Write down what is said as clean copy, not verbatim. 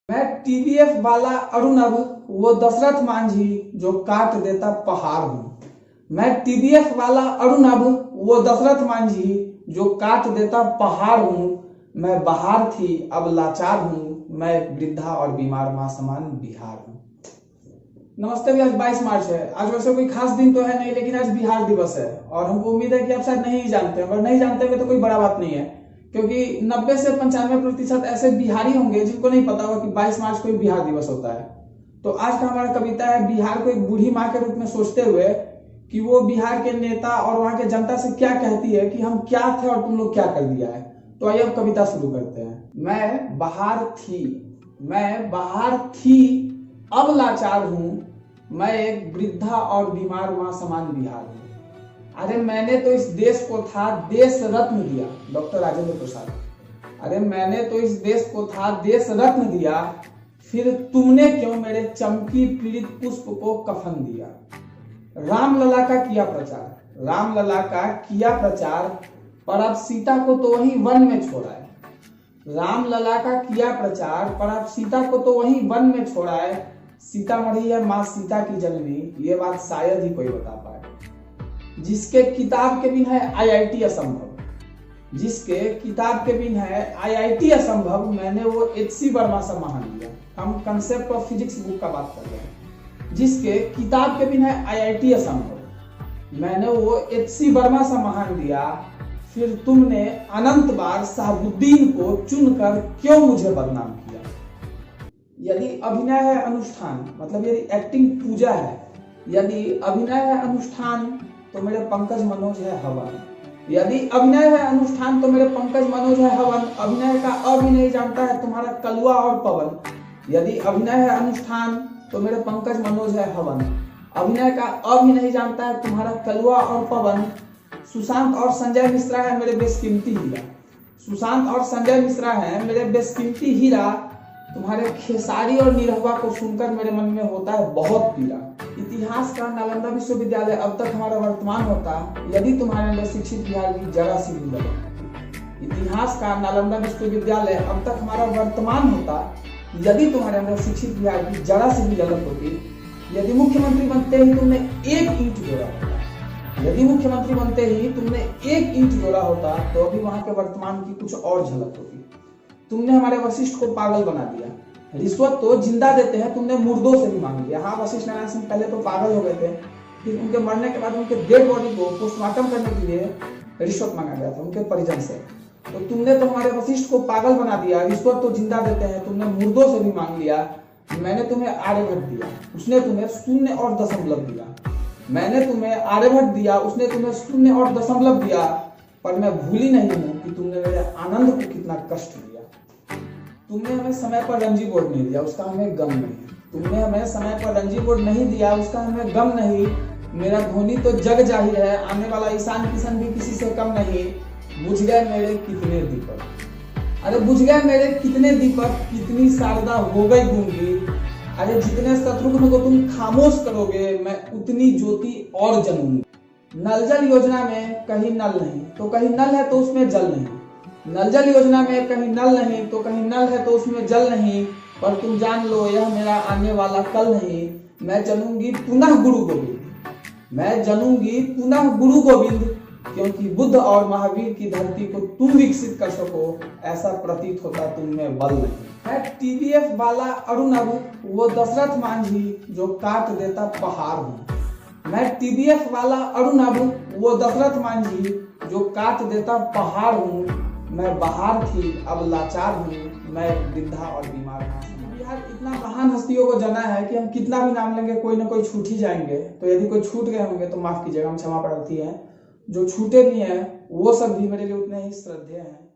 मैं टीवीएफ वाला अरुणव, वो दशरथ मांझी जो काट देता पहाड़ हूँ। मैं टीवीएफ वाला अरुणव, वो दशरथ मांझी जो काट देता पहाड़ हूँ। मैं बहार थी अब लाचार हूँ, मैं वृद्धा और बीमार माँ समान बिहार हूँ। नमस्ते भी, आज 22 मार्च है। आज वैसे कोई खास दिन तो है नहीं, लेकिन आज बिहार दिवस है और हमको उम्मीद है कि आप शायद नहीं जानते हैं। अगर नहीं जानते हुए तो कोई बड़ा बात नहीं है, क्योंकि 90 से 95% ऐसे बिहारी होंगे जिनको नहीं पता होगा कि 22 मार्च को बिहार दिवस होता है। तो आज का हमारा कविता है बिहार को एक बूढ़ी माँ के रूप में सोचते हुए कि वो बिहार के नेता और वहां के जनता से क्या कहती है कि हम क्या थे और तुम लोग क्या कर दिया है। तो आइए अब कविता शुरू करते हैं। मैं बहार थी अब लाचार हूँ, मैं एक वृद्धा और बीमार माँ समान बिहार हूँ। अरे मैंने तो इस देश को था देश रत्न दिया, डॉक्टर राजेंद्र प्रसाद। अरे मैंने तो इस देश को था देश रत्न दिया, फिर तुमने क्यों मेरे चमकी पीड़ित पुष्प को कफन दिया। रामलला का किया प्रचार, पर अब सीता को तो वहीं वन में छोड़ा है। रामलला का किया प्रचार, पर अब सीता को तो वहीं वन में छोड़ा है। सीतामढ़ी है माँ सीता की जननी, ये बात शायद ही कोई बता पाए। जिसके किताब के बिन है आईआईटी असंभव, मैंने वो एचसी वर्मा से महान लिया। हम कंसेप्ट ऑफ फिजिक्स बुक का बात कर रहे हैं। जिसके किताब के बिन है आईआईटी असंभव, मैंने वो एचसी वर्मा से महान लिया। फिर तुमने अनंत बार शहाबुद्दीन को चुनकर क्यों मुझे बदनाम किया। यदि अभिनय है अनुष्ठान, मतलब यदि एक्टिंग पूजा है, यदि अभिनय है अनुष्ठान तो मेरे पंकज मनोज है हवन। यदि अभिनय है अनुष्ठान तो मेरे पंकज मनोज है हवन। अभिनय का अ भी नहीं जानता है तुम्हारा कलुआ और पवन। यदि अभिनय है अनुष्ठान तो मेरे पंकज मनोज है हवन। अभिनय का अ भी नहीं जानता है तुम्हारा कलुआ और पवन। सुशांत और संजय मिश्रा है मेरे बेशकीमती हीरा। तुम्हारे खेसारी और निरहुआ को सुनकर मेरे मन में होता है बहुत पीड़ा। इतिहास का नालंदा विश्वविद्यालय अब तक हमारा वर्तमान होता यदि तुम्हारे अंदर शिक्षित बिहार की जरा सी भी ललक होती। इतिहास का नालंदा विश्वविद्यालय अब तक हमारा वर्तमान होता यदि तुम्हारे अंदर शिक्षित बिहार की जरा सी भी ललक होती। यदि मुख्यमंत्री बनते ही तुमने एक ईंट जोड़ा होता, तो अभी वहां के वर्तमान की कुछ और झलक होती। तुमने हमारे वशिष्ठ को पागल बना दिया। रिश्वत तो जिंदा देते हैं, तुमने मुर्दों से भी मांग लिया। हाँ, वशिष्ठ नारायण सिंह पहले तो पागल हो गए थे, फिर उनके मरने के बाद उनके डेड बॉडी को पोस्टमार्टम करने के लिए रिश्वत मांगा गया था उनके परिजन से। तो तुमने तो हमारे वशिष्ठ को पागल बना दिया। रिश्वत तो जिंदा देते हैं, तुमने मुर्दों से भी मांग लिया। मैंने तुम्हें आर्यभट्ट दिया, उसने तुम्हें शून्य और दशमलव दिया। पर मैं भूली नहीं हूँ कि तुमने मेरे आनंद को कितना कष्ट दिया। तुमने हमें समय पर रणजी बोर्ड नहीं दिया, उसका हमें गम नहीं। मेरा धोनी तो जग जाहिर है, आने वाला ईशान किशन भी किसी से कम नहीं। बुझ गए मेरे कितने दीपक, कितनी शारदा हो गई गूंगी। अरे जितने शत्रुघ्न को तुम खामोश करोगे, मैं उतनी ज्योति और जलूंगी। नल जल योजना में कहीं नल नहीं तो कहीं नल है तो उसमें जल नहीं। पर तुम जान लो यह मेरा आने वाला कल नहीं। मैं जनूंगी पुनः गुरु गोविंद, क्योंकि बुद्ध और महावीर की धरती को तुम विकसित कर सको, ऐसा प्रतीत होता तुम में बल नहीं। मैं टीवीएफ वाला अरुणव, वो दशरथ मांझी जो काट देता पहाड़ हूँ। मैं बहार थी अब लाचार हूँ, मैं वृद्धा और बीमार हूँ। बिहार इतना महान हस्तियों को जाना है कि हम कितना भी नाम लेंगे कोई ना कोई छूट ही जाएंगे। तो यदि कोई छूट गए होंगे तो माफ कीजिएगा, हम क्षमा प्रार्थी हैं। जो छूटे भी हैं वो सब भी मेरे लिए उतने ही श्रद्धेय हैं।